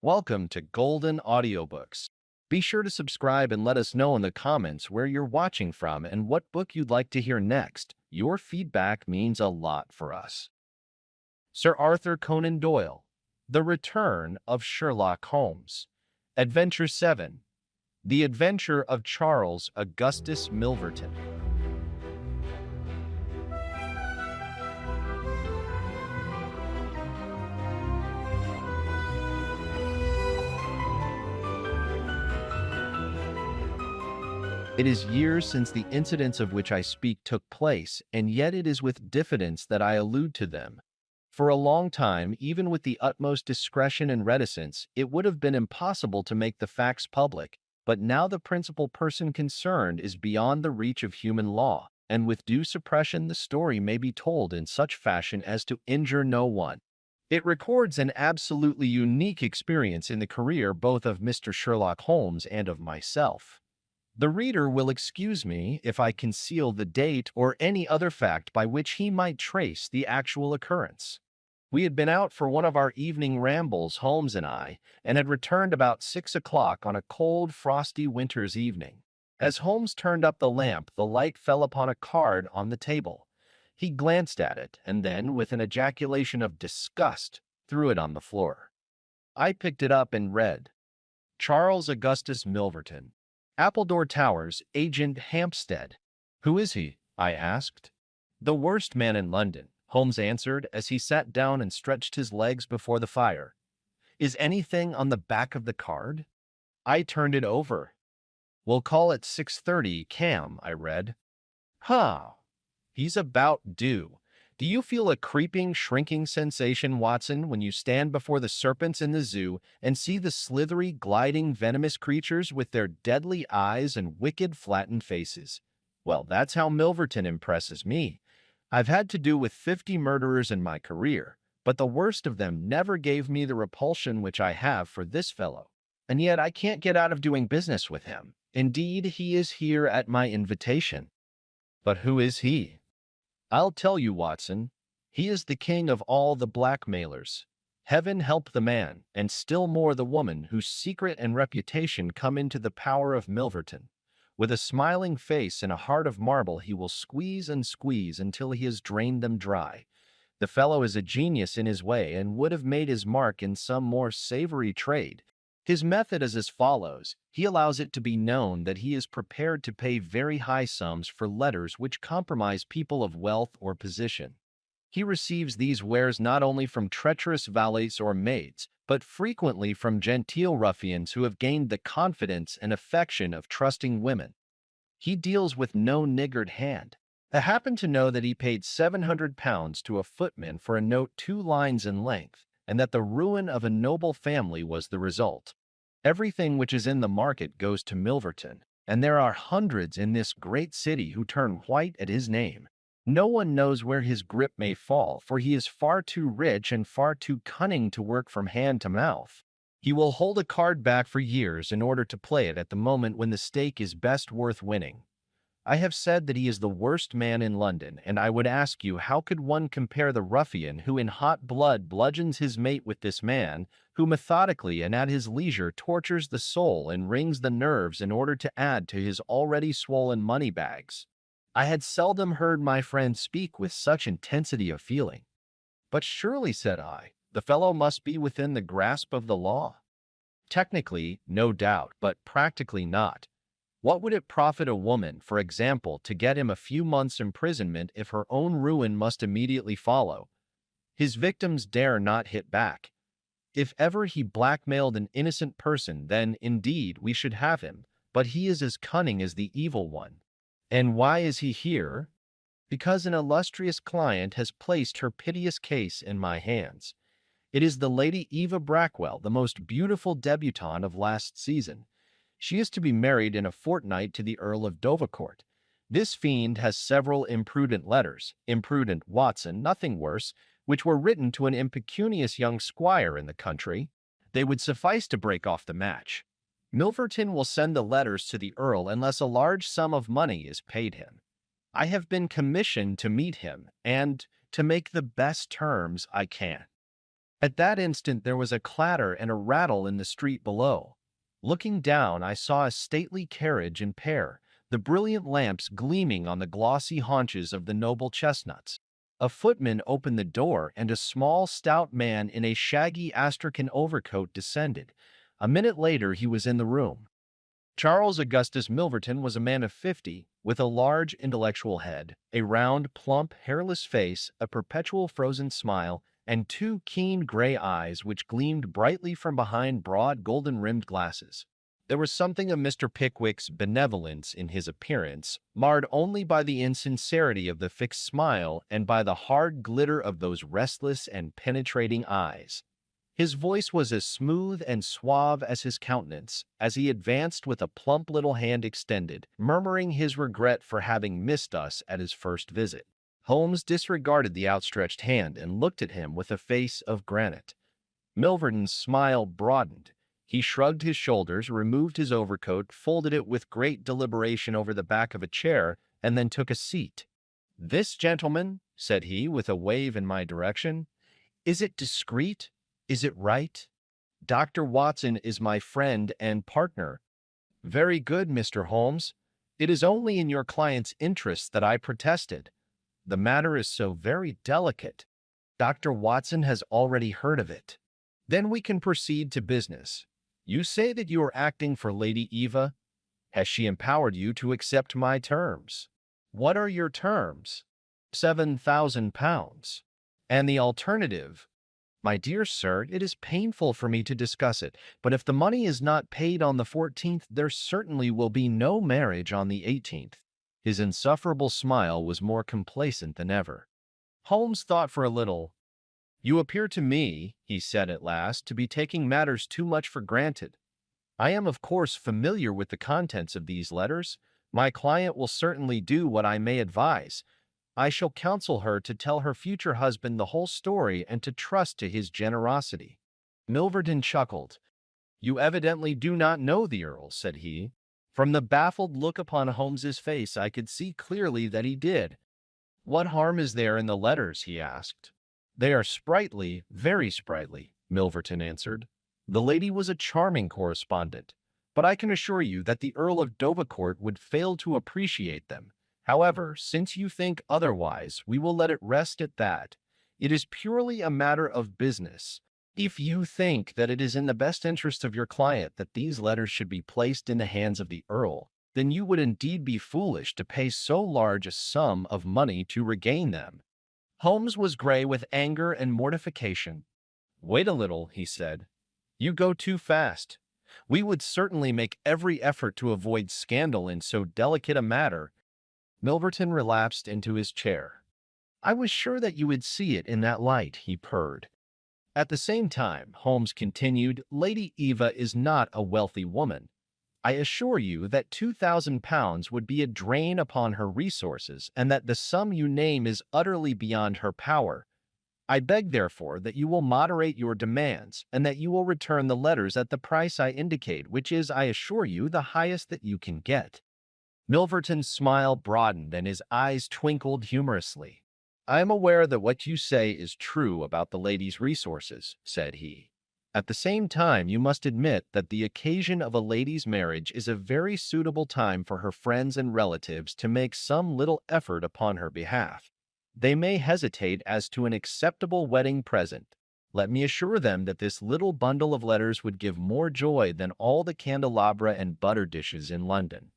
Welcome to Golden Audiobooks. Be sure to subscribe and let us know in the comments where you're watching from and what book you'd like to hear next. Your feedback means a lot for us. Sir Arthur Conan Doyle, The Return of Sherlock Holmes. Adventure 7, The Adventure of Charles Augustus Milverton. It is years since the incidents of which I speak took place, and yet it is with diffidence that I allude to them. For a long time, even with the utmost discretion and reticence, it would have been impossible to make the facts public, but now the principal person concerned is beyond the reach of human law, and with due suppression the story may be told in such fashion as to injure no one. It records an absolutely unique experience in the career both of Mr. Sherlock Holmes and of myself. The reader will excuse me if I conceal the date or any other fact by which he might trace the actual occurrence. We had been out for one of our evening rambles, Holmes and I, and had returned about 6 o'clock on a cold, frosty winter's evening. As Holmes turned up the lamp, the light fell upon a card on the table. He glanced at it, and then, with an ejaculation of disgust, threw it on the floor. I picked it up and read, Charles Augustus Milverton, Appledore Towers, Agent Hampstead. Who is he? I asked. The worst man in London, Holmes answered as he sat down and stretched his legs before the fire. Is anything on the back of the card? I turned it over. We'll call it 6:30, Cam, I read. Huh. He's about due. Do you feel a creeping, shrinking sensation, Watson, when you stand before the serpents in the zoo and see the slithery, gliding, venomous creatures with their deadly eyes and wicked, flattened faces? Well, that's how Milverton impresses me. I've had to do with 50 murderers in my career, but the worst of them never gave me the repulsion which I have for this fellow. And yet I can't get out of doing business with him. Indeed, he is here at my invitation. But who is he? I'll tell you, Watson. He is the king of all the blackmailers. Heaven help the man, and still more the woman, whose secret and reputation come into the power of Milverton. With a smiling face and a heart of marble, he will squeeze and squeeze until he has drained them dry. The fellow is a genius in his way and would have made his mark in some more savory trade. His method is as follows. He allows it to be known that he is prepared to pay very high sums for letters which compromise people of wealth or position. He receives these wares not only from treacherous valets or maids, but frequently from genteel ruffians who have gained the confidence and affection of trusting women. He deals with no niggard hand. I happen to know that he paid £700 to a footman for a note 2 lines in length, and that the ruin of a noble family was the result. Everything which is in the market goes to Milverton, and there are hundreds in this great city who turn white at his name. No one knows where his grip may fall, for he is far too rich and far too cunning to work from hand to mouth. He will hold a card back for years in order to play it at the moment when the stake is best worth winning. I have said that he is the worst man in London, and I would ask you, how could one compare the ruffian who in hot blood bludgeons his mate with this man, who methodically and at his leisure tortures the soul and wrings the nerves in order to add to his already swollen money bags? I had seldom heard my friend speak with such intensity of feeling. But surely, said I, the fellow must be within the grasp of the law. Technically, no doubt, but practically not. What would it profit a woman, for example, to get him a few months' imprisonment if her own ruin must immediately follow? His victims dare not hit back. If ever he blackmailed an innocent person, then, indeed, we should have him, but he is as cunning as the evil one. And why is he here? Because an illustrious client has placed her piteous case in my hands. It is the Lady Eva Blackwell, the most beautiful debutante of last season. She is to be married in a fortnight to the Earl of Dovercourt. This fiend has several imprudent letters, imprudent Watson, nothing worse, which were written to an impecunious young squire in the country. They would suffice to break off the match. Milverton will send the letters to the Earl unless a large sum of money is paid him. I have been commissioned to meet him and to make the best terms I can. At that instant there was a clatter and a rattle in the street below. Looking down, I saw a stately carriage and pair, the brilliant lamps gleaming on the glossy haunches of the noble chestnuts. A footman opened the door, and a small, stout man in a shaggy astrakhan overcoat descended. A minute later he was in the room. Charles Augustus Milverton was a man of 50, with a large intellectual head, a round, plump, hairless face, a perpetual frozen smile, and two keen gray eyes which gleamed brightly from behind broad golden-rimmed glasses. There was something of Mr. Pickwick's benevolence in his appearance, marred only by the insincerity of the fixed smile and by the hard glitter of those restless and penetrating eyes. His voice was as smooth and suave as his countenance, as he advanced with a plump little hand extended, murmuring his regret for having missed us at his first visit. Holmes disregarded the outstretched hand and looked at him with a face of granite. Milverton's smile broadened. He shrugged his shoulders, removed his overcoat, folded it with great deliberation over the back of a chair, and then took a seat. "This gentleman," said he, with a wave in my direction, "is it discreet? Is it right? Dr. Watson is my friend and partner." "Very good, Mr. Holmes. It is only in your client's interest that I protested. The matter is so very delicate. Dr. Watson has already heard of it. Then we can proceed to business. You say that you are acting for Lady Eva. Has she empowered you to accept my terms?" "What are your terms?" £7,000. "And the alternative?" "My dear sir, it is painful for me to discuss it, but if the money is not paid on the 14th, there certainly will be no marriage on the 18th. His insufferable smile was more complacent than ever. Holmes thought for a little. "You appear to me," he said at last, "to be taking matters too much for granted. I am of course familiar with the contents of these letters. My client will certainly do what I may advise. I shall counsel her to tell her future husband the whole story and to trust to his generosity." Milverton chuckled. "You evidently do not know the Earl," said he. From the baffled look upon Holmes's face, I could see clearly that he did. "What harm is there in the letters?" he asked. "They are sprightly, very sprightly," Milverton answered. "The lady was a charming correspondent, but I can assure you that the Earl of Dovercourt would fail to appreciate them. However, since you think otherwise, we will let it rest at that. It is purely a matter of business. If you think that it is in the best interest of your client that these letters should be placed in the hands of the Earl, then you would indeed be foolish to pay so large a sum of money to regain them." Holmes was gray with anger and mortification. "Wait a little," he said. "You go too fast. We would certainly make every effort to avoid scandal in so delicate a matter." Milverton relapsed into his chair. "I was sure that you would see it in that light," he purred. "At the same time," Holmes continued, "Lady Eva is not a wealthy woman. I assure you that £2,000 would be a drain upon her resources, and that the sum you name is utterly beyond her power. I beg, therefore, that you will moderate your demands, and that you will return the letters at the price I indicate, which is, I assure you, the highest that you can get." Milverton's smile broadened, and his eyes twinkled humorously. "I am aware that what you say is true about the lady's resources," said he. "At the same time, you must admit that the occasion of a lady's marriage is a very suitable time for her friends and relatives to make some little effort upon her behalf. They may hesitate as to an acceptable wedding present. Let me assure them that this little bundle of letters would give more joy than all the candelabra and butter dishes in London."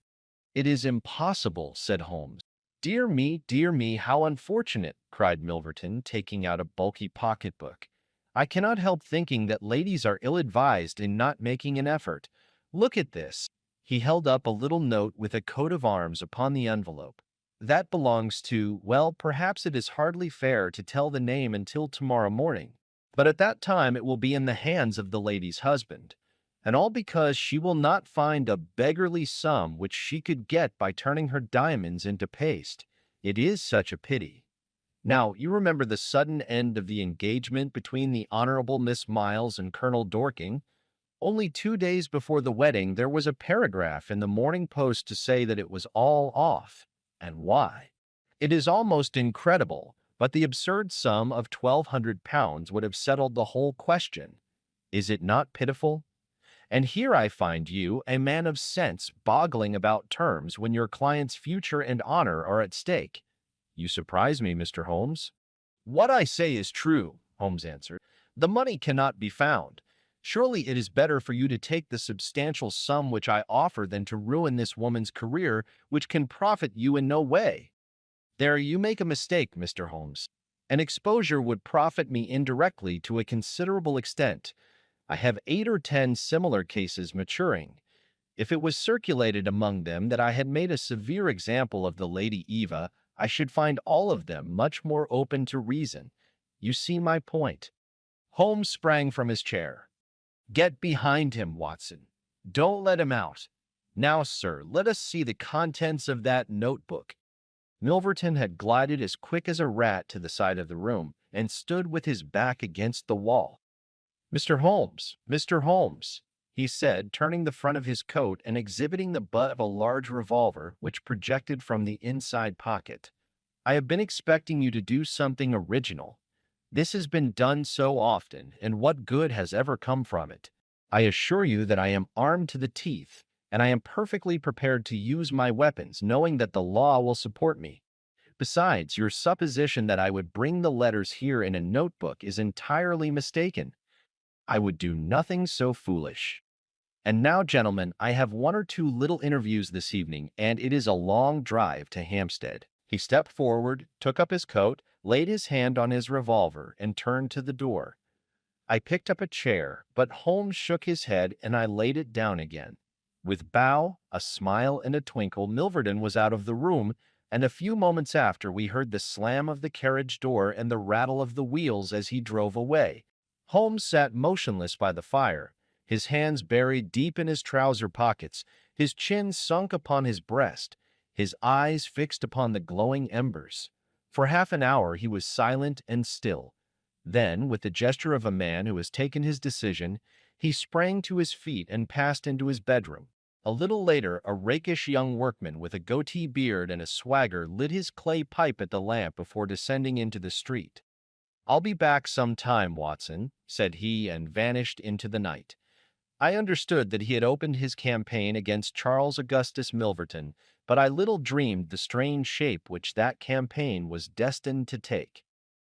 "It is impossible," said Holmes. Dear me, how unfortunate," cried Milverton, taking out a bulky pocketbook. "I cannot help thinking that ladies are ill-advised in not making an effort. Look at this." He held up a little note with a coat of arms upon the envelope. "That belongs to, well, perhaps it is hardly fair to tell the name until tomorrow morning, but at that time it will be in the hands of the lady's husband. And all because she will not find a beggarly sum which she could get by turning her diamonds into paste. It is such a pity. Now, you remember the sudden end of the engagement between the Honorable Miss Miles and Colonel Dorking. Only 2 days before the wedding, there was a paragraph in the Morning Post to say that it was all off. And why? It is almost incredible, But the absurd sum of £1,200 would have settled the whole question. Is it not pitiful? And here I find you, a man of sense, boggling about terms when your client's future and honor are at stake. You surprise me, Mr. Holmes. What I say is true, Holmes answered. The money cannot be found. Surely it is better for you to take the substantial sum which I offer than to ruin this woman's career, which can profit you in no way. There you make a mistake, Mr. Holmes. An exposure would profit me indirectly to a considerable extent. I have 8 or 10 similar cases maturing. If it was circulated among them that I had made a severe example of the Lady Eva, I should find all of them much more open to reason. You see my point. Holmes sprang from his chair. Get behind him, Watson. Don't let him out. Now, sir, let us see the contents of that notebook. Milverton had glided as quick as a rat to the side of the room and stood with his back against the wall. Mr. Holmes, he said, turning the front of his coat and exhibiting the butt of a large revolver which projected from the inside pocket. I have been expecting you to do something original. This has been done so often, and what good has ever come from it? I assure you that I am armed to the teeth, and I am perfectly prepared to use my weapons, knowing that the law will support me. Besides, your supposition that I would bring the letters here in a notebook is entirely mistaken. I would do nothing so foolish. And now, gentlemen, I have 1 or 2 little interviews this evening, and it is a long drive to Hampstead. He stepped forward, took up his coat, laid his hand on his revolver, and turned to the door. I picked up a chair, but Holmes shook his head, and I laid it down again. With bow, a smile, and a twinkle, Milverton was out of the room, and a few moments after we heard the slam of the carriage door and the rattle of the wheels as he drove away. Holmes sat motionless by the fire, his hands buried deep in his trouser pockets, his chin sunk upon his breast, his eyes fixed upon the glowing embers. For half an hour he was silent and still. Then, with the gesture of a man who has taken his decision, he sprang to his feet and passed into his bedroom. A little later, a rakish young workman with a goatee beard and a swagger lit his clay pipe at the lamp before descending into the street. "I'll be back some time, Watson," said he, and vanished into the night. I understood that he had opened his campaign against Charles Augustus Milverton, but I little dreamed the strange shape which that campaign was destined to take.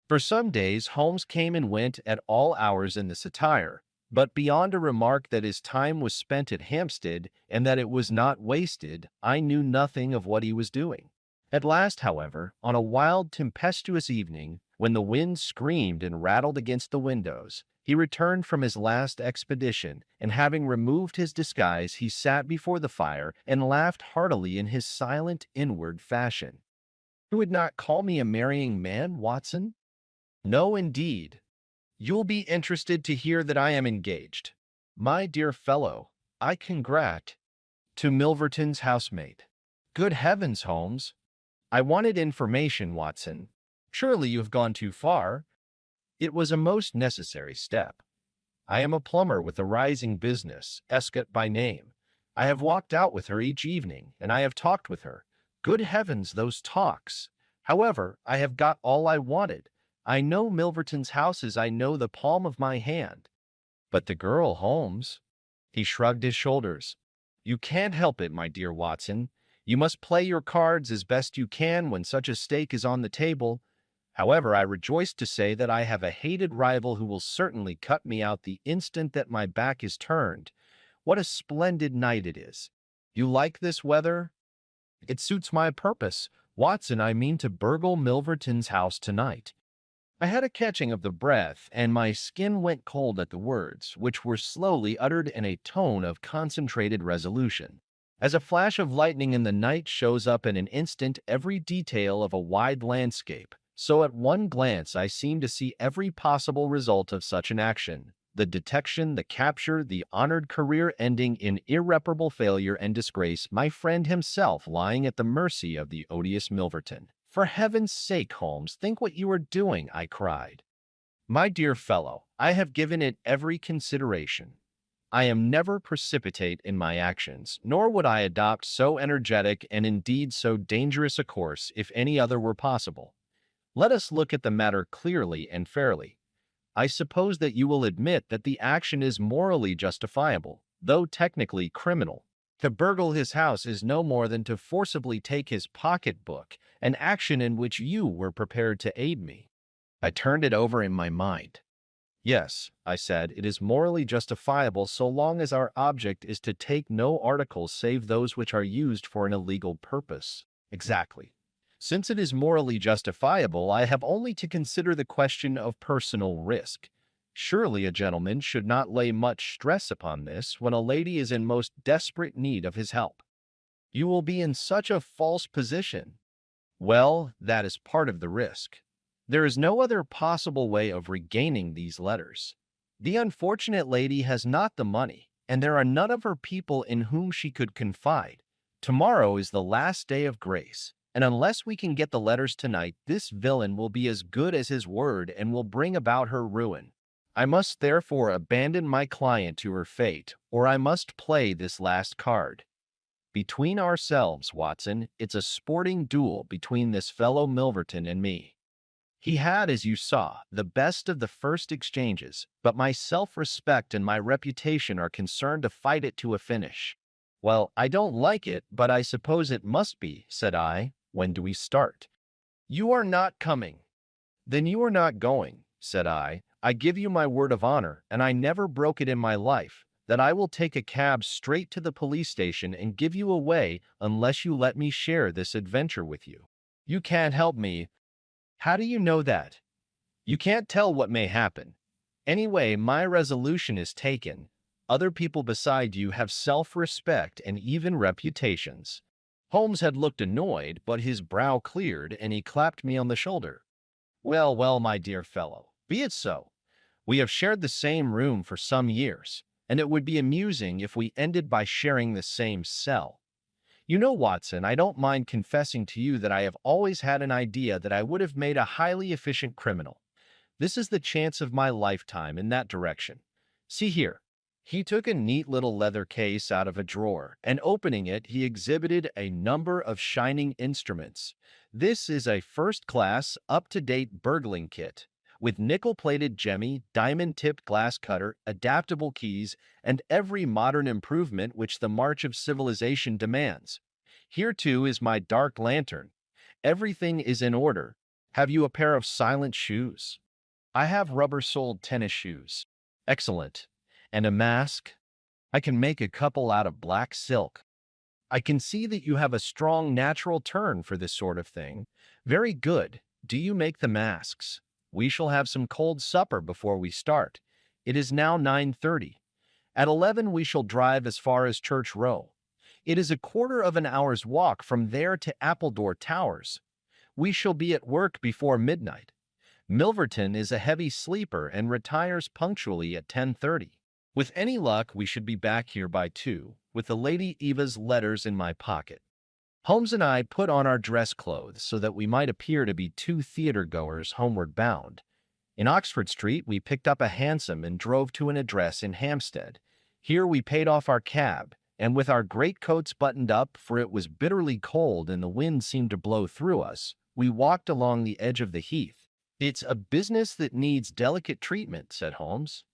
For some days Holmes came and went at all hours in this attire, but beyond a remark that his time was spent at Hampstead and that it was not wasted, I knew nothing of what he was doing. At last, however, on a wild, tempestuous evening, when the wind screamed and rattled against the windows, he returned from his last expedition, and having removed his disguise, he sat before the fire and laughed heartily in his silent, inward fashion. "You would not call me a marrying man, Watson?" "No, indeed. You'll be interested to hear that I am engaged. My dear fellow, I congrat to Milverton's housemate." "Good heavens, Holmes! I wanted information, Watson. Surely you have gone too far." "It was a most necessary step. I am a plumber with a rising business, Escott by name. I have walked out with her each evening, and I have talked with her. Good heavens, those talks! However, I have got all I wanted. I know Milverton's house as I know the palm of my hand." "But the girl, Holmes?" He shrugged his shoulders. "You can't help it, my dear Watson. You must play your cards as best you can when such a stake is on the table. However, I rejoice to say that I have a hated rival who will certainly cut me out the instant that my back is turned. What a splendid night it is! You like this weather?" "It suits my purpose, Watson. I mean to burgle Milverton's house tonight." I had a catching of the breath, and my skin went cold at the words, which were slowly uttered in a tone of concentrated resolution. As a flash of lightning in the night shows up in an instant every detail of a wide landscape, so at one glance I seemed to see every possible result of such an action: the detection, the capture, the honored career ending in irreparable failure and disgrace, my friend himself lying at the mercy of the odious Milverton. "For heaven's sake, Holmes, think what you are doing," I cried. "My dear fellow, I have given it every consideration. I am never precipitate in my actions, nor would I adopt so energetic and indeed so dangerous a course if any other were possible. Let us look at the matter clearly and fairly. I suppose that you will admit that the action is morally justifiable, though technically criminal. To burgle his house is no more than to forcibly take his pocketbook, an action in which you were prepared to aid me. I turned it over in my mind. Yes, I said, it is morally justifiable so long as our object is to take no articles save those which are used for an illegal purpose. Exactly. Since it is morally justifiable, I have only to consider the question of personal risk. Surely a gentleman should not lay much stress upon this when a lady is in most desperate need of his help. You will be in such a false position. Well, that is part of the risk. There is no other possible way of regaining these letters. The unfortunate lady has not the money, and there are none of her people in whom she could confide. Tomorrow is the last day of grace, and unless we can get the letters tonight, this villain will be as good as his word and will bring about her ruin. I must therefore abandon my client to her fate, or I must play this last card. Between ourselves, Watson, it's a sporting duel between this fellow Milverton and me. He had, as you saw, the best of the first exchanges, but my self-respect and my reputation are concerned to fight it to a finish. Well, I don't like it, but I suppose it must be, said I. When do we start? You are not coming. Then you are not going, said I. I give you my word of honor, and I never broke it in my life, that I will take a cab straight to the police station and give you away unless you let me share this adventure with you. You can't help me. How do you know that? You can't tell what may happen. Anyway, my resolution is taken. Other people beside you have self-respect and even reputations. Holmes had looked annoyed, but his brow cleared, and he clapped me on the shoulder. Well, well, my dear fellow, be it so. We have shared the same room for some years, and it would be amusing if we ended by sharing the same cell. You know, Watson, I don't mind confessing to you that I have always had an idea that I would have made a highly efficient criminal. This is the chance of my lifetime in that direction. See here. He took a neat little leather case out of a drawer, and opening it, he exhibited a number of shining instruments. This is a first-class, up-to-date burgling kit, with nickel-plated jemmy, diamond-tipped glass cutter, adaptable keys, and every modern improvement which the march of civilization demands. Here, too, is my dark lantern. Everything is in order. Have you a pair of silent shoes? I have rubber-soled tennis shoes. Excellent. And a mask? I can make a couple out of black silk. I can see that you have a strong natural turn for this sort of thing. Very good. Do you make the masks? We shall have some cold supper before we start. It is now 9:30. At 11 we shall drive as far as Church Row. It is a quarter of an hour's walk from there to Appledore Towers. We shall be at work before midnight. Milverton is a heavy sleeper and retires punctually at 10:30. With any luck, we should be back here by 2, with the Lady Eva's letters in my pocket. Holmes and I put on our dress clothes so that we might appear to be two theater-goers homeward bound. In Oxford Street, we picked up a hansom and drove to an address in Hampstead. Here we paid off our cab, and with our greatcoats buttoned up, for it was bitterly cold and the wind seemed to blow through us, we walked along the edge of the heath. It's a business that needs delicate treatment, said Holmes.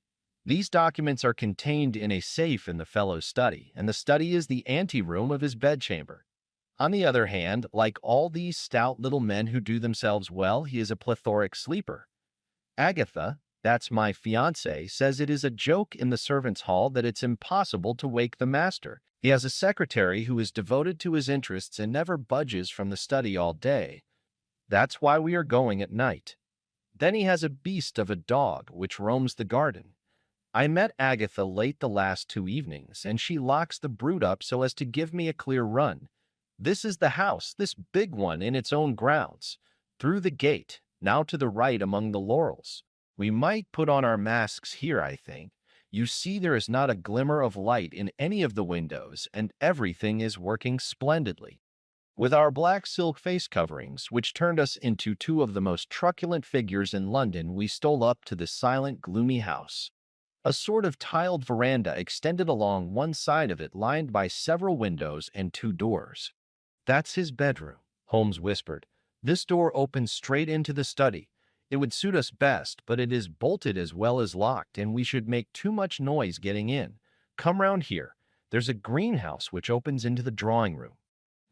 These documents are contained in a safe in the fellow's study, and the study is the anteroom of his bedchamber. On the other hand, like all these stout little men who do themselves well, he is a plethoric sleeper. Agatha, that's my fiancée, says it is a joke in the servants' hall that it's impossible to wake the master. He has a secretary who is devoted to his interests and never budges from the study all day. That's why we are going at night. Then he has a beast of a dog which roams the garden. I met Agatha late the last 2 evenings, and she locks the brute up so as to give me a clear run. This is the house, this big one in its own grounds. Through the gate, now to the right among the laurels. We might put on our masks here, I think. You see there is not a glimmer of light in any of the windows, and everything is working splendidly. With our black silk face coverings, which turned us into two of the most truculent figures in London, we stole up to the silent, gloomy house. A sort of tiled veranda extended along one side of it, lined by several windows and 2 doors. That's his bedroom, Holmes whispered. This door opens straight into the study. It would suit us best, but it is bolted as well as locked, and we should make too much noise getting in. Come round here. There's a greenhouse which opens into the drawing room."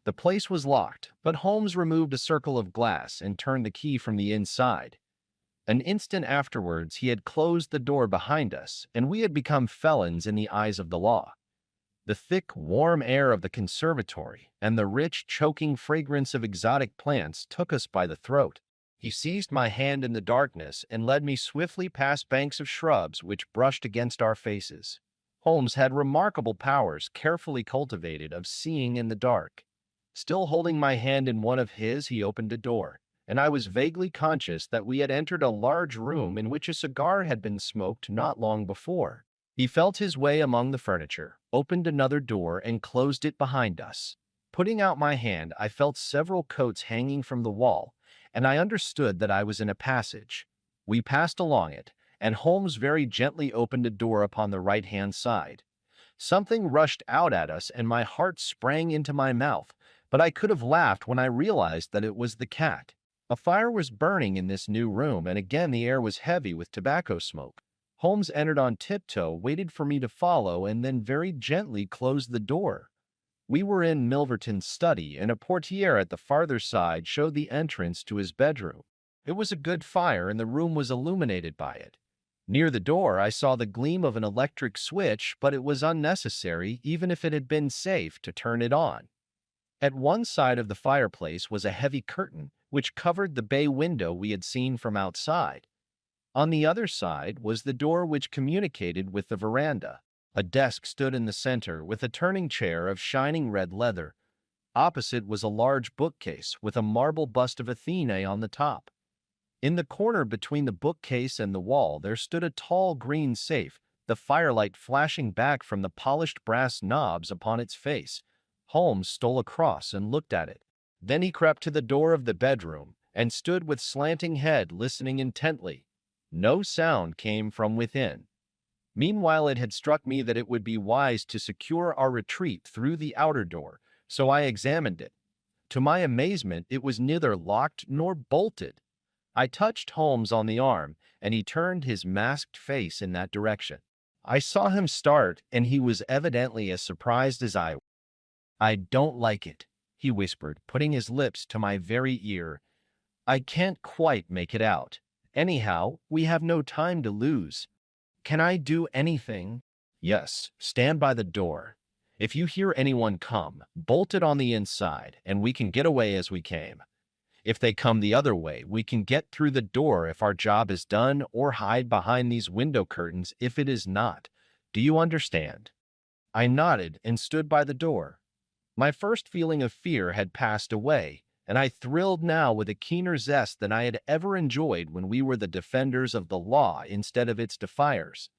The place was locked, but Holmes removed a circle of glass and turned the key from the inside. An instant afterwards, he had closed the door behind us, and we had become felons in the eyes of the law. The thick, warm air of the conservatory and the rich, choking fragrance of exotic plants took us by the throat. He seized my hand in the darkness and led me swiftly past banks of shrubs which brushed against our faces. Holmes had remarkable powers, carefully cultivated, of seeing in the dark. Still holding my hand in one of his, he opened a door, and I was vaguely conscious that we had entered a large room in which a cigar had been smoked not long before. He felt his way among the furniture, opened another door, and closed it behind us. Putting out my hand, I felt several coats hanging from the wall, and I understood that I was in a passage. We passed along it, and Holmes very gently opened a door upon the right-hand side. Something rushed out at us, and my heart sprang into my mouth, but I could have laughed when I realized that it was the cat. A fire was burning in this new room, and again the air was heavy with tobacco smoke. Holmes entered on tiptoe, waited for me to follow, and then very gently closed the door. We were in Milverton's study, and a portiere at the farther side showed the entrance to his bedroom. It was a good fire, and the room was illuminated by it. Near the door I saw the gleam of an electric switch, but it was unnecessary, even if it had been safe, to turn it on. At one side of the fireplace was a heavy curtain, which covered the bay window we had seen from outside. On the other side was the door which communicated with the veranda. A desk stood in the center, with a turning chair of shining red leather. Opposite was a large bookcase, with a marble bust of Athene on the top. In the corner between the bookcase and the wall there stood a tall green safe, the firelight flashing back from the polished brass knobs upon its face. Holmes stole across and looked at it. Then he crept to the door of the bedroom and stood with slanting head, listening intently. No sound came from within. Meanwhile, it had struck me that it would be wise to secure our retreat through the outer door, so I examined it. To my amazement, it was neither locked nor bolted. I touched Holmes on the arm, and he turned his masked face in that direction. I saw him start, and he was evidently as surprised as I. "I don't like it," he whispered, putting his lips to my very ear. "I can't quite make it out. Anyhow, we have no time to lose. Can I do anything?" "Yes, stand by the door. If you hear anyone come, bolt it on the inside, and we can get away as we came. If they come the other way, we can get through the door if our job is done, or hide behind these window curtains if it is not. Do you understand?" I nodded and stood by the door. My first feeling of fear had passed away, and I thrilled now with a keener zest than I had ever enjoyed when we were the defenders of the law instead of its defiers.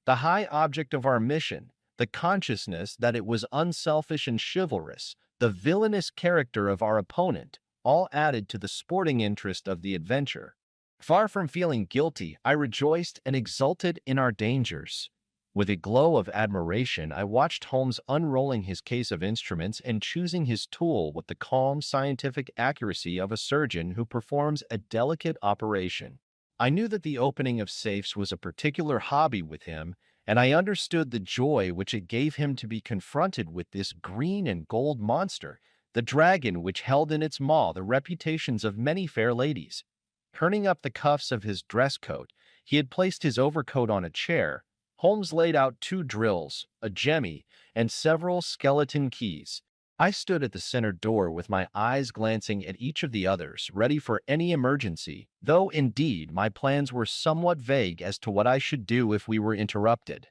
The high object of our mission, the consciousness that it was unselfish and chivalrous, the villainous character of our opponent, all added to the sporting interest of the adventure. Far from feeling guilty, I rejoiced and exulted in our dangers. With a glow of admiration, I watched Holmes unrolling his case of instruments and choosing his tool with the calm, scientific accuracy of a surgeon who performs a delicate operation. I knew that the opening of safes was a particular hobby with him, and I understood the joy which it gave him to be confronted with this green and gold monster, the dragon which held in its maw the reputations of many fair ladies. Turning up the cuffs of his dress coat, he had placed his overcoat on a chair. Holmes laid out 2 drills, a jemmy, and several skeleton keys. I stood at the center door with my eyes glancing at each of the others, ready for any emergency, though, indeed, my plans were somewhat vague as to what I should do if we were interrupted.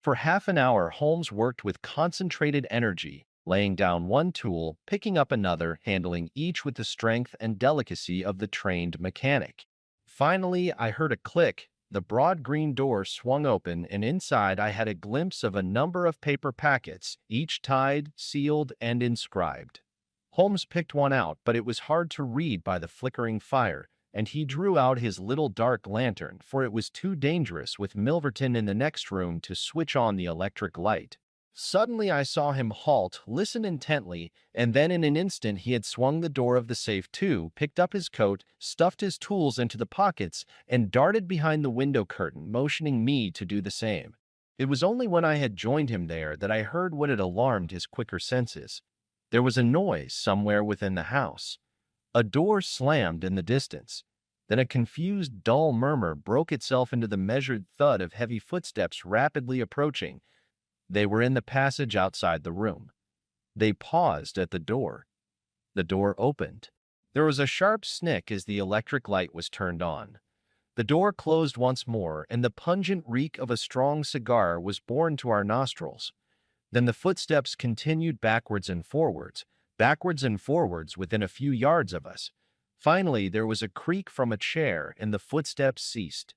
For half an hour Holmes worked with concentrated energy, laying down one tool, picking up another, handling each with the strength and delicacy of the trained mechanic. Finally, I heard a click. The broad green door swung open, and inside I had a glimpse of a number of paper packets, each tied, sealed, and inscribed. Holmes picked one out, but it was hard to read by the flickering fire, and he drew out his little dark lantern, for it was too dangerous with Milverton in the next room to switch on the electric light. Suddenly I saw him halt, listen intently, and then in an instant he had swung the door of the safe to, picked up his coat, stuffed his tools into the pockets, and darted behind the window curtain, motioning me to do the same. It was only when I had joined him there that I heard what had alarmed his quicker senses. There was a noise somewhere within the house. A door slammed in the distance. Then a confused, dull murmur broke itself into the measured thud of heavy footsteps rapidly approaching. They were in the passage outside the room. They paused at the door. The door opened. There was a sharp snick as the electric light was turned on. The door closed once more, and the pungent reek of a strong cigar was borne to our nostrils. Then the footsteps continued backwards and forwards within a few yards of us. Finally, there was a creak from a chair, and the footsteps ceased.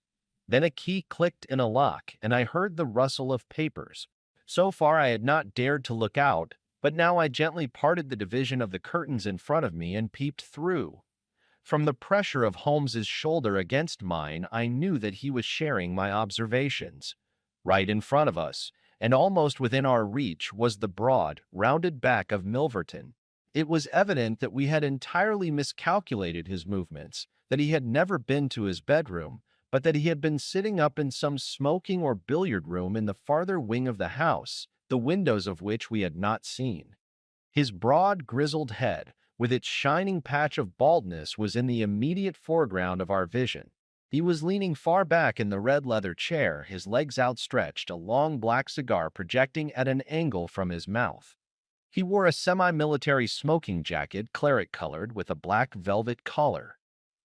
Then a key clicked in a lock, and I heard the rustle of papers. So far I had not dared to look out, but now I gently parted the division of the curtains in front of me and peeped through. From the pressure of Holmes's shoulder against mine, I knew that he was sharing my observations. Right in front of us, and almost within our reach, was the broad, rounded back of Milverton. It was evident that we had entirely miscalculated his movements, that he had never been to his bedroom, but that he had been sitting up in some smoking or billiard room in the farther wing of the house, the windows of which we had not seen. His broad, grizzled head, with its shining patch of baldness, was in the immediate foreground of our vision. He was leaning far back in the red leather chair, his legs outstretched, a long black cigar projecting at an angle from his mouth. He wore a semi-military smoking jacket, claret-colored, with a black velvet collar.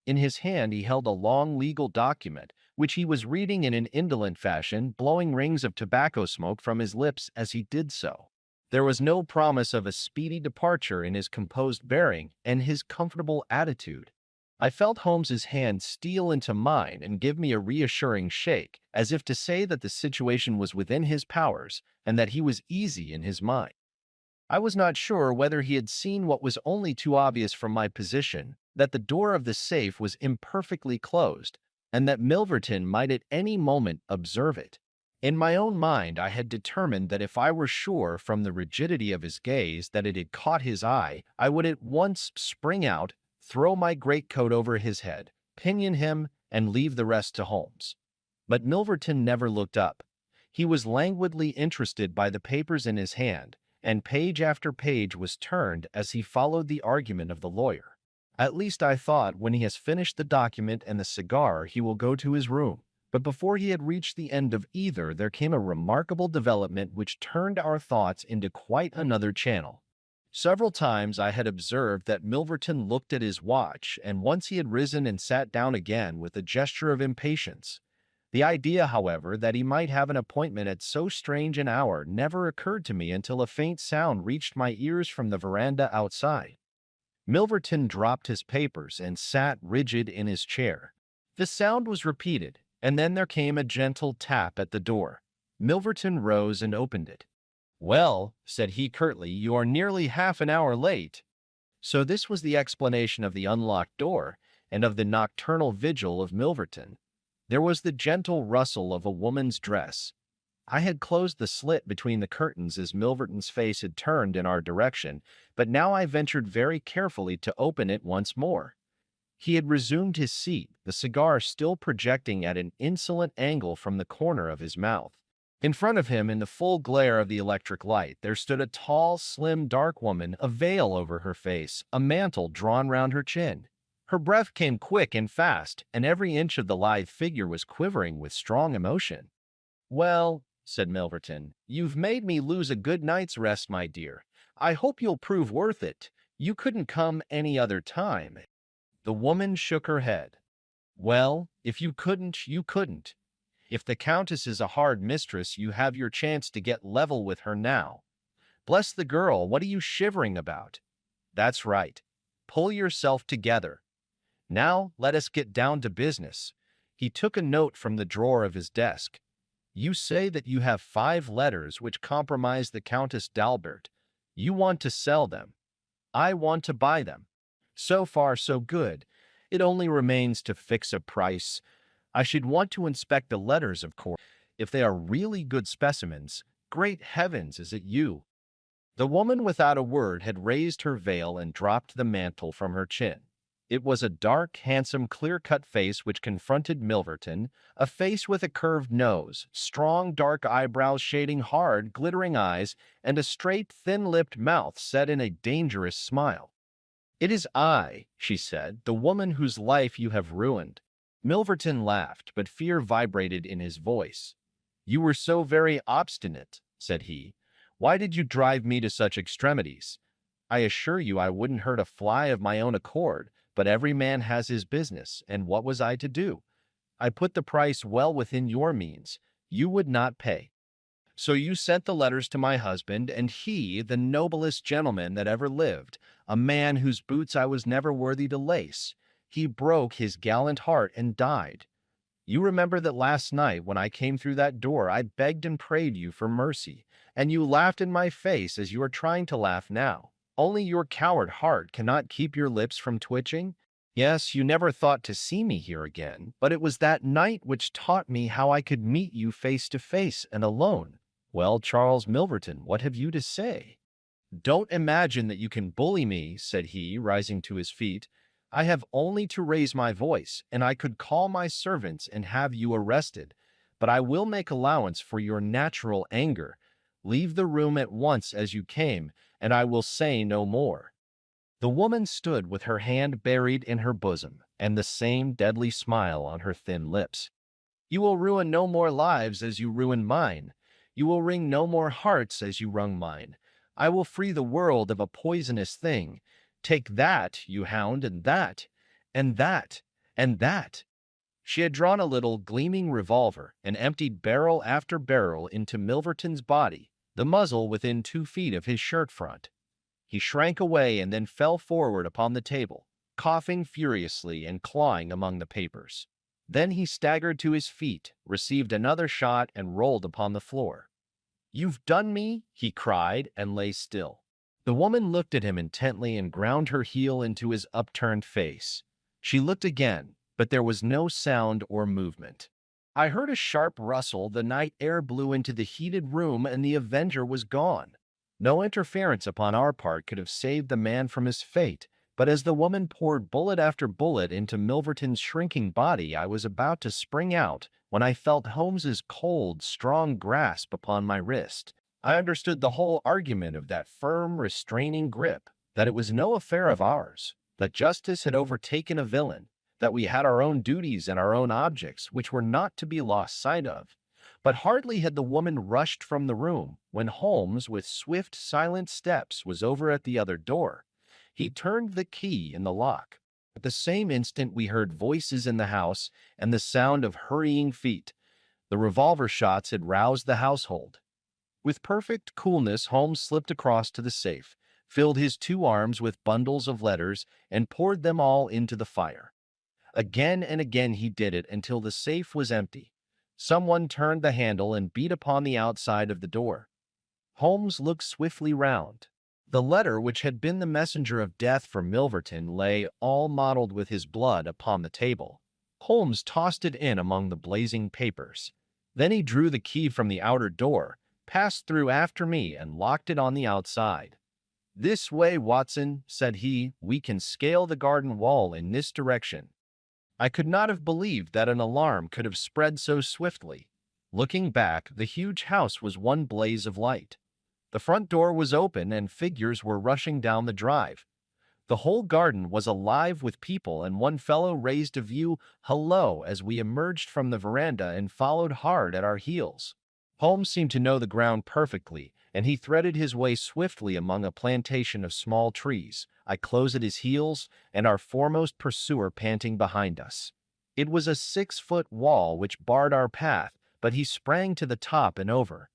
In his hand he held a long legal document, which he was reading in an indolent fashion, blowing rings of tobacco smoke from his lips as he did so. There was no promise of a speedy departure in his composed bearing and his comfortable attitude. I felt Holmes's hand steal into mine and give me a reassuring shake, as if to say that the situation was within his powers and that he was easy in his mind. I was not sure whether he had seen what was only too obvious from my position, that the door of the safe was imperfectly closed, and that Milverton might at any moment observe it. In my own mind I had determined that if I were sure from the rigidity of his gaze that it had caught his eye, I would at once spring out, throw my greatcoat over his head, pinion him, and leave the rest to Holmes. But Milverton never looked up. He was languidly interested by the papers in his hand, and page after page was turned as he followed the argument of the lawyer. At least I thought, when he has finished the document and the cigar, he will go to his room. But before he had reached the end of either, there came a remarkable development which turned our thoughts into quite another channel. Several times I had observed that Milverton looked at his watch, and once he had risen and sat down again with a gesture of impatience. The idea, however, that he might have an appointment at so strange an hour never occurred to me until a faint sound reached my ears from the veranda outside. Milverton dropped his papers and sat rigid in his chair. The sound was repeated, and then there came a gentle tap at the door. Milverton rose and opened it. "Well," said he curtly, "you are nearly half an hour late." So this was the explanation of the unlocked door, and of the nocturnal vigil of Milverton. There was the gentle rustle of a woman's dress. I had closed the slit between the curtains as Milverton's face had turned in our direction, but now I ventured very carefully to open it once more. He had resumed his seat, the cigar still projecting at an insolent angle from the corner of his mouth. In front of him, in the full glare of the electric light, there stood a tall, slim, dark woman, a veil over her face, a mantle drawn round her chin. Her breath came quick and fast, and every inch of the lithe figure was quivering with strong emotion. "Well," said Milverton, "you've made me lose a good night's rest, my dear. I hope you'll prove worth it. You couldn't come any other time." The woman shook her head. "Well, if you couldn't, you couldn't. If the Countess is a hard mistress, you have your chance to get level with her now. Bless the girl, what are you shivering about? That's right. Pull yourself together. Now, let us get down to business." He took a note from the drawer of his desk. "You say that you have 5 letters which compromise the Countess d'Albert. You want to sell them. I want to buy them. So far, so good. It only remains to fix a price. I should want to inspect the letters, of course. If they are really good specimens, Great heavens, is it you? The woman without a word had raised her veil and dropped the mantle from her chin. It was a dark, handsome, clear-cut face which confronted Milverton, a face with a curved nose, strong, dark eyebrows shading hard, glittering eyes, and a straight, thin-lipped mouth set in a dangerous smile. "It is I," she said, "the woman whose life you have ruined." Milverton laughed, but fear vibrated in his voice. "You were so very obstinate," said he. "Why did you drive me to such extremities? I assure you I wouldn't hurt a fly of my own accord, but every man has his business, and what was I to do? I put the price well within your means. You would not pay. So you sent the letters to my husband, and he, the noblest gentleman that ever lived, a man whose boots I was never worthy to lace, he broke his gallant heart and died. You remember that last night when I came through that door I begged and prayed you for mercy, and you laughed in my face as you are trying to laugh now. Only your coward heart cannot keep your lips from twitching. Yes, you never thought to see me here again, but it was that night which taught me how I could meet you face to face and alone. Well, Charles Milverton, what have you to say?" "Don't imagine that you can bully me," said he, rising to his feet. "I have only to raise my voice, and I could call my servants and have you arrested. But I will make allowance for your natural anger. Leave the room at once as you came, and I will say no more." The woman stood with her hand buried in her bosom, and the same deadly smile on her thin lips. "You will ruin no more lives as you ruined mine. You will wring no more hearts as you wrung mine. I will free the world of a poisonous thing. Take that, you hound, and that, and that, and that." She had drawn a little, gleaming revolver and emptied barrel after barrel into Milverton's body, the muzzle within 2 feet of his shirt front. He shrank away and then fell forward upon the table, coughing furiously and clawing among the papers. Then he staggered to his feet, received another shot, and rolled upon the floor. "You've done me," he cried, and lay still. The woman looked at him intently and ground her heel into his upturned face. She looked again, but there was no sound or movement. I heard a sharp rustle, the night air blew into the heated room, and the avenger was gone. No interference upon our part could have saved the man from his fate, but as the woman poured bullet after bullet into Milverton's shrinking body, I was about to spring out when I felt Holmes's cold, strong grasp upon my wrist. I understood the whole argument of that firm, restraining grip, that it was no affair of ours, that justice had overtaken a villain, that we had our own duties and our own objects, which were not to be lost sight of. But hardly had the woman rushed from the room when Holmes, with swift, silent steps, was over at the other door. He turned the key in the lock. At the same instant we heard voices in the house and the sound of hurrying feet. The revolver shots had roused the household. With perfect coolness, Holmes slipped across to the safe, filled his 2 arms with bundles of letters, and poured them all into the fire. Again and again he did it until the safe was empty. Someone turned the handle and beat upon the outside of the door. Holmes looked swiftly round. The letter which had been the messenger of death for Milverton lay, all mottled with his blood, upon the table. Holmes tossed it in among the blazing papers. Then he drew the key from the outer door, passed through after me, and locked it on the outside. "This way, Watson," said he. "We can scale the garden wall in this direction." I could not have believed that an alarm could have spread so swiftly. Looking back, the huge house was one blaze of light. The front door was open and figures were rushing down the drive. The whole garden was alive with people, and one fellow raised a view "Hello" as we emerged from the veranda and followed hard at our heels. Holmes seemed to know the ground perfectly, and he threaded his way swiftly among a plantation of small trees. I close at his heels, and our foremost pursuer panting behind us. It was a 6-foot wall which barred our path, but he sprang to the top and over.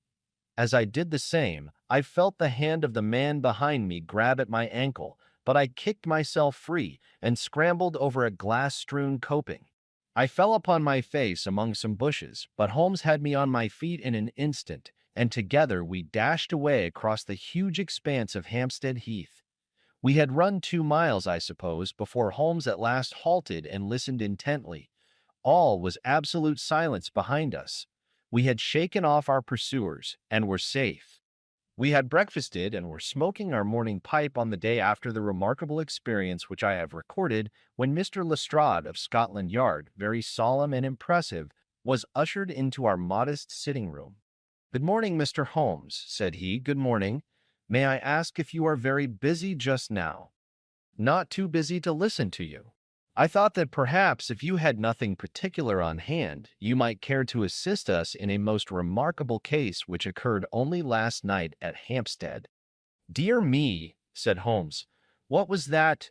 As I did the same, I felt the hand of the man behind me grab at my ankle, but I kicked myself free and scrambled over a glass-strewn coping. I fell upon my face among some bushes, but Holmes had me on my feet in an instant, and together we dashed away across the huge expanse of Hampstead Heath. We had run 2 miles, I suppose, before Holmes at last halted and listened intently. All was absolute silence behind us. We had shaken off our pursuers and were safe. We had breakfasted and were smoking our morning pipe on the day after the remarkable experience which I have recorded, when Mr. Lestrade of Scotland Yard, very solemn and impressive, was ushered into our modest sitting-room. "Good morning, Mr. Holmes," said he. "Good morning. May I ask if you are very busy just now?" "Not too busy to listen to you. I thought that perhaps if you had nothing particular on hand, you might care to assist us in a most remarkable case which occurred only last night at Hampstead." "Dear me," said Holmes, "what was that?"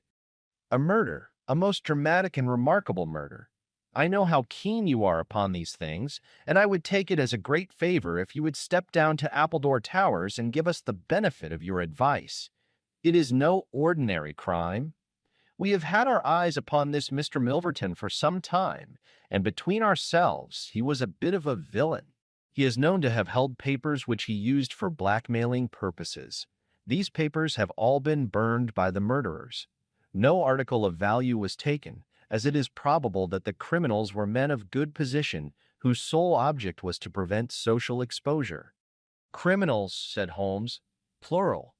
"A murder, a most dramatic and remarkable murder. I know how keen you are upon these things, and I would take it as a great favor if you would step down to Appledore Towers and give us the benefit of your advice. It is no ordinary crime. We have had our eyes upon this Mr. Milverton for some time, and between ourselves, he was a bit of a villain. He is known to have held papers which he used for blackmailing purposes. These papers have all been burned by the murderers. No article of value was taken, as it is probable that the criminals were men of good position whose sole object was to prevent social exposure." "Criminals," said Holmes. "Plural."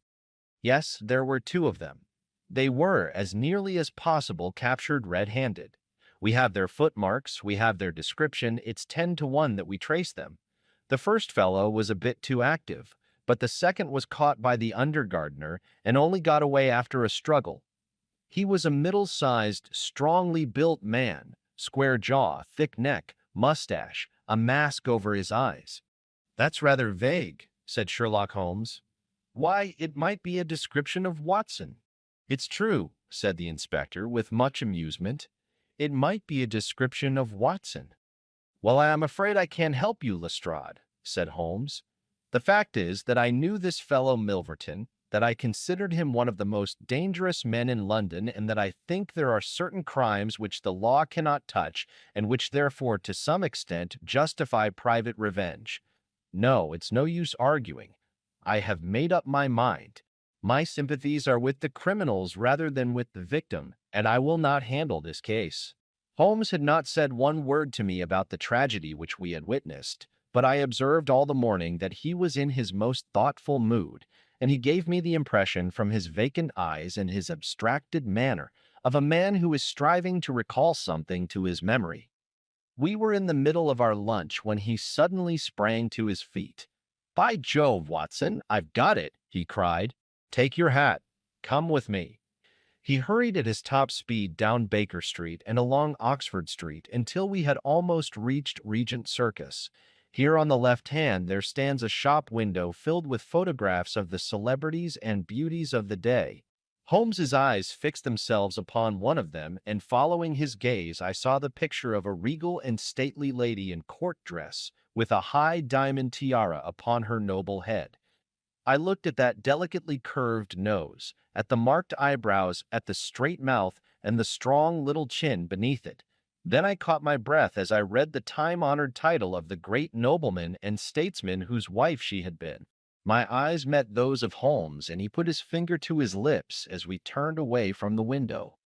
"Yes, there were two of them. They were, as nearly as possible, captured red-handed. We have their footmarks, we have their description. It's 10 to 1 that we trace them. The first fellow was a bit too active, but the second was caught by the under-gardener and only got away after a struggle. He was a middle-sized, strongly built man, square jaw, thick neck, mustache, a mask over his eyes." "That's rather vague," said Sherlock Holmes. "Why, it might be a description of Watson." "It's true," said the inspector, with much amusement. "It might be a description of Watson." "Well, I am afraid I can't help you, Lestrade," said Holmes. "The fact is that I knew this fellow Milverton, that I considered him one of the most dangerous men in London, and that I think there are certain crimes which the law cannot touch, and which therefore, to some extent, justify private revenge. No, it's no use arguing. I have made up my mind. My sympathies are with the criminals rather than with the victim, and I will not handle this case." Holmes had not said one word to me about the tragedy which we had witnessed, but I observed all the morning that he was in his most thoughtful mood, and he gave me the impression, from his vacant eyes and his abstracted manner, of a man who is striving to recall something to his memory. We were in the middle of our lunch when he suddenly sprang to his feet. "By Jove, Watson, I've got it!" he cried. "Take your hat. Come with me." He hurried at his top speed down Baker Street and along Oxford Street until we had almost reached Regent Circus. Here on the left hand there stands a shop window filled with photographs of the celebrities and beauties of the day. Holmes's eyes fixed themselves upon one of them, and following his gaze I saw the picture of a regal and stately lady in court dress, with a high diamond tiara upon her noble head. I looked at that delicately curved nose, at the marked eyebrows, at the straight mouth, and the strong little chin beneath it. Then I caught my breath as I read the time-honored title of the great nobleman and statesman whose wife she had been. My eyes met those of Holmes, and he put his finger to his lips as we turned away from the window.